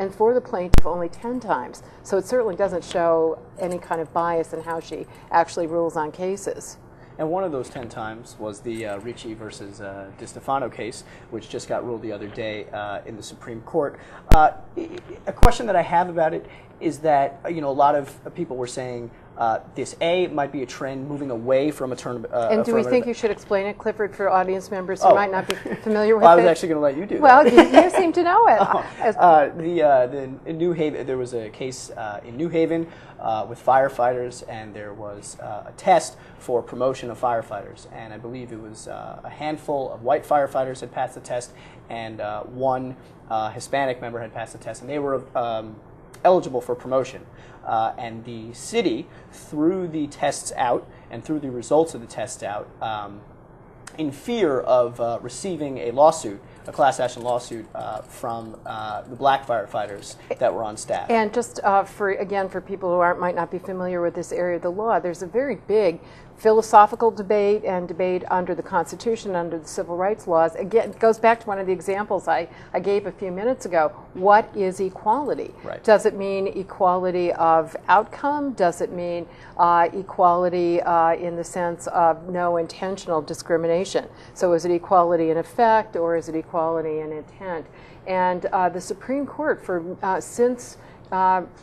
and for the plaintiff only 10 times. So it certainly doesn't show any kind of bias in how she actually rules on cases. And one of those 10 times was the Ricci versus DiStefano case, which just got ruled the other day in the Supreme Court. A question that I have about it is that, a lot of people were saying this might be a trend moving away from a term. And do we think you should explain it, Clifford, for audience members who might not be familiar with it? I was actually going to let you do that. Well, you seem to know it. In New Haven, there was a case in New Haven with firefighters, and there was a test for promotion of firefighters. And I believe it was a handful of white firefighters had passed the test, and one Hispanic member had passed the test, and they were eligible for promotion. And the city threw the tests out and threw the results of the tests out in fear of receiving a lawsuit, a class action lawsuit from the black firefighters that were on staff. And just for people who might not be familiar with this area of the law, there's a very big philosophical debate and debate under the Constitution, under the civil rights laws. Again, it goes back to one of the examples I gave a few minutes ago. What is equality? Right. Does it mean equality of outcome? Does it mean equality in the sense of no intentional discrimination? So is it equality in effect, or is it equality in intent? And the Supreme Court, since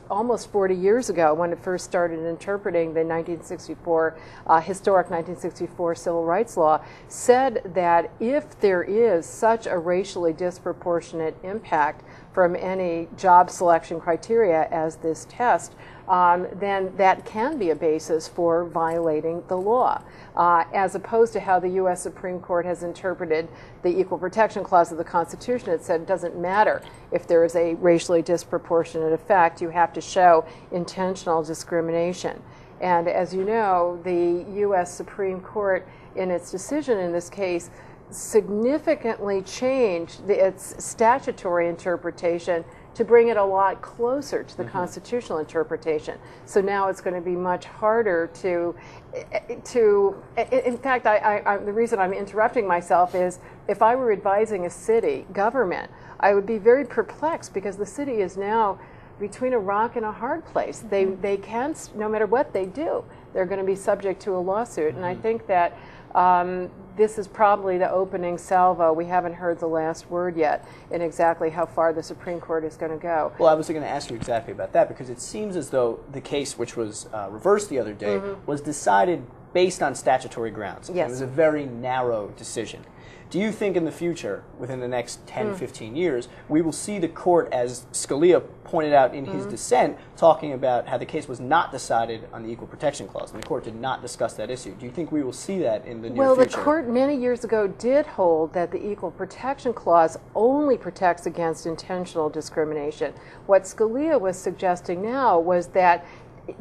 almost 40 years ago, when it first started interpreting the 1964 historic 1964 civil rights law, said that if there is such a racially disproportionate impact from any job selection criteria as this test, then that can be a basis for violating the law, as opposed to how the U.S. Supreme Court has interpreted the Equal Protection Clause of the Constitution. It said it doesn't matter if there is a racially disproportionate effect, you have to show intentional discrimination. And as you know, the U.S. Supreme Court, in its decision in this case, significantly changed its statutory interpretation to bring it a lot closer to the constitutional interpretation. So now it's going to be much harder to in fact, the reason I'm interrupting myself is if I were advising a city government, I would be very perplexed, because the city is now between a rock and a hard place. They can't, no matter what they do, they're going to be subject to a lawsuit. And I think that this is probably the opening salvo. We haven't heard the last word yet in exactly how far the Supreme Court is going to go. Well, I was going to ask you exactly about that, because it seems as though the case, which was reversed the other day, was decided based on statutory grounds. Yes. It was a very narrow decision. Do you think in the future, within the next 10, 15 years, we will see the court, as Scalia pointed out in his dissent, talking about how the case was not decided on the Equal Protection Clause, and the court did not discuss that issue? Do you think we will see that in the near future? Well, the court many years ago did hold that the Equal Protection Clause only protects against intentional discrimination. What Scalia was suggesting now was that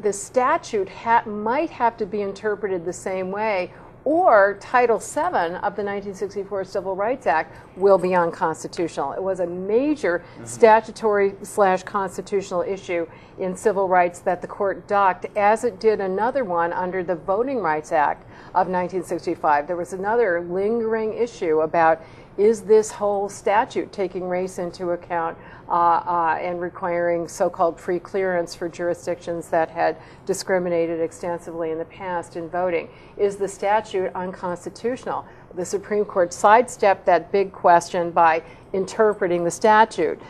the statute might have to be interpreted the same way, or Title VII of the 1964 Civil Rights Act will be unconstitutional. It was a major statutory/constitutional issue in civil rights that the court docked, as it did another one under the Voting Rights Act of 1965. There was another lingering issue about, is this whole statute taking race into account and requiring so-called pre-clearance for jurisdictions that had discriminated extensively in the past in voting? Is the statute unconstitutional? The Supreme Court sidestepped that big question by interpreting the statute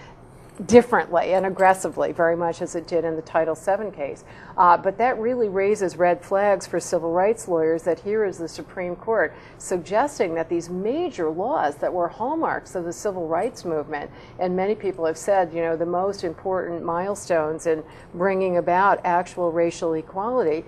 differently and aggressively, very much as it did in the Title VII case. But that really raises red flags for civil rights lawyers, that here is the Supreme Court suggesting that these major laws that were hallmarks of the civil rights movement, and many people have said, the most important milestones in bringing about actual racial equality,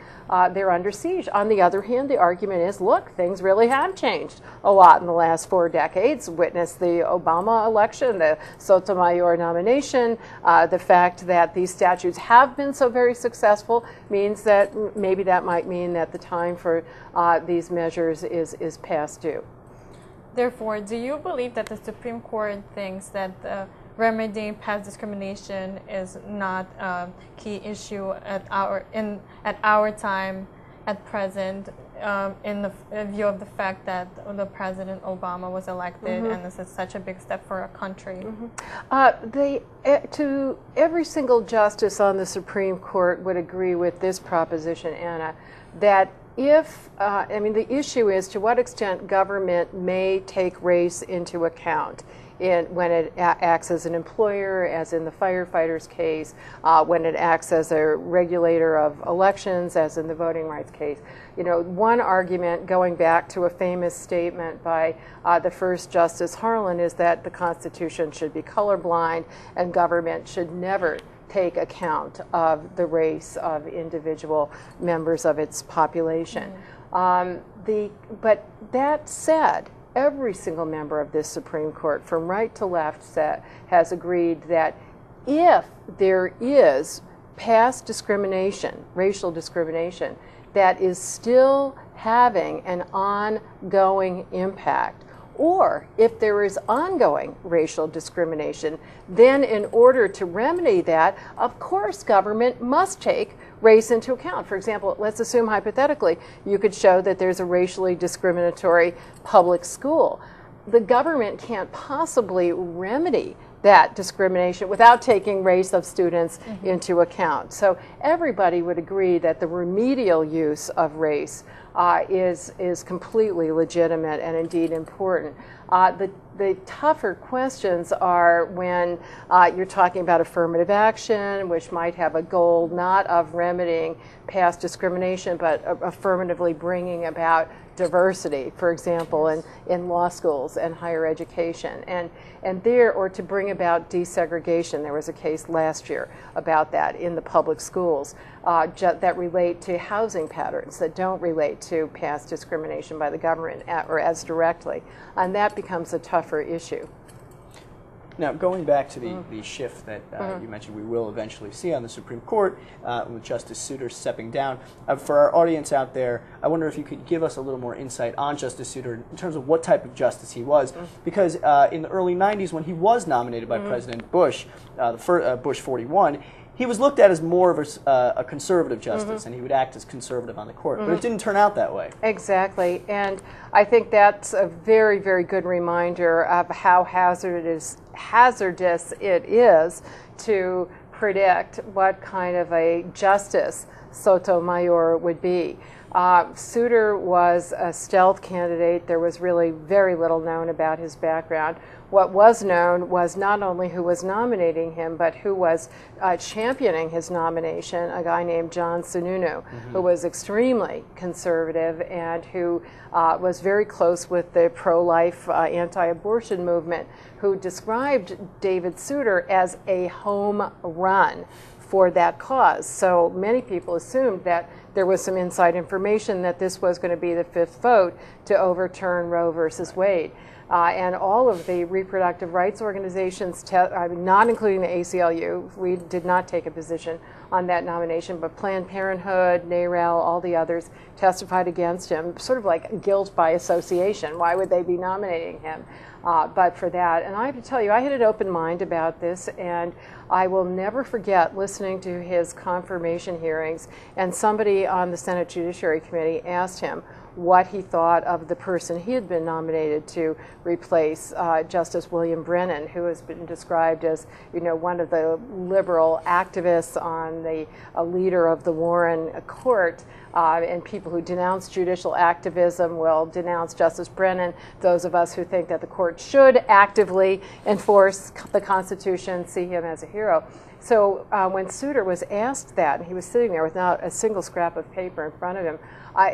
they're under siege. On the other hand, the argument is, look, things really have changed a lot in the last 4 decades. Witness the Obama election, the Sotomayor nomination, the fact that these statutes have been so very successful means that maybe that might mean that the time for these measures is past due. Therefore, do you believe that the Supreme Court thinks that remedying past discrimination is not a key issue at our time, at present, in the view of the fact that the President Obama was elected, and this is such a big step for our country? To every single justice on the Supreme Court would agree with this proposition, Anna, that if, the issue is to what extent government may take race into account when it acts as an employer, as in the firefighters case, when it acts as a regulator of elections, as in the voting rights case. One argument, going back to a famous statement by the first Justice Harlan, is that the Constitution should be colorblind and government should never take account of the race of individual members of its population. But that said, every single member of this Supreme Court, from right to left, has agreed that if there is past discrimination, racial discrimination, that is still having an ongoing impact, or if there is ongoing racial discrimination, then in order to remedy that, of course government must take race into account. For example, let's assume hypothetically you could show that there's a racially discriminatory public school. The government can't possibly remedy that discrimination without taking race of students into account. So everybody would agree that the remedial use of race is completely legitimate and indeed important. The tougher questions are when you're talking about affirmative action, which might have a goal not of remedying past discrimination, but affirmatively bringing about diversity, for example, in law schools and higher education, or to bring about desegregation. There was a case last year about that in the public schools that relate to housing patterns that don't relate to past discrimination by the government or as directly, and that becomes a tougher issue. Now, going back to the shift that you mentioned we will eventually see on the Supreme Court with Justice Souter stepping down, for our audience out there, I wonder if you could give us a little more insight on Justice Souter in terms of what type of justice he was, because in the early 90s when he was nominated by President Bush, Bush 41, he was looked at as more of a conservative justice, and he would act as conservative on the court. But it didn't turn out that way. Exactly, and I think that's a very, very good reminder of how hazardous it is to predict what kind of a justice Sotomayor would be. Souter was a stealth candidate. There was really very little known about his background. What was known was not only who was nominating him, but who was championing his nomination, a guy named John Sununu, who was extremely conservative and who was very close with the pro-life anti-abortion movement, who described David Souter as a home run for that cause. So many people assumed that there was some inside information that this was going to be the fifth vote to overturn Roe versus Wade. And all of the reproductive rights organizations, not including the ACLU, we did not take a position on that nomination, but Planned Parenthood, NARAL, all the others testified against him, sort of like guilt by association. Why would they be nominating him? But for that, and I have to tell you, I had an open mind about this, and I will never forget listening to his confirmation hearings, and somebody on the Senate Judiciary Committee asked him what he thought of the person he had been nominated to replace, Justice William Brennan, who has been described as, one of the liberal activists on a leader of the Warren Court, and people who denounce judicial activism will denounce Justice Brennan. Those of us who think that the court should actively enforce the Constitution see him as a hero. So when Souter was asked that, and he was sitting there without a single scrap of paper in front of him,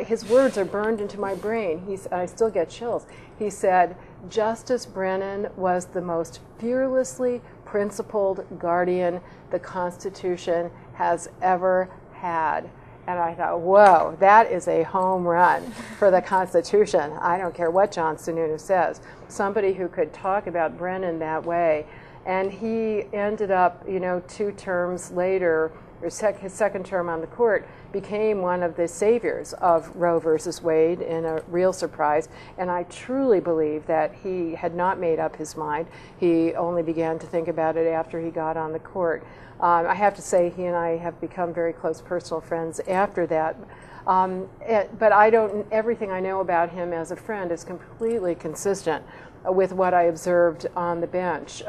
his words are burned into my brain. I still get chills. He said, Justice Brennan was the most fearlessly principled guardian the Constitution has ever had. And I thought, whoa, that is a home run for the Constitution. I don't care what John Sununu says. Somebody who could talk about Brennan that way. And he ended up, 2 terms later, or his second term on the court, became one of the saviors of Roe versus Wade in a real surprise. And I truly believe that he had not made up his mind. He only began to think about it after he got on the court. I have to say he and I have become very close personal friends after that. But everything I know about him as a friend is completely consistent with what I observed on the bench.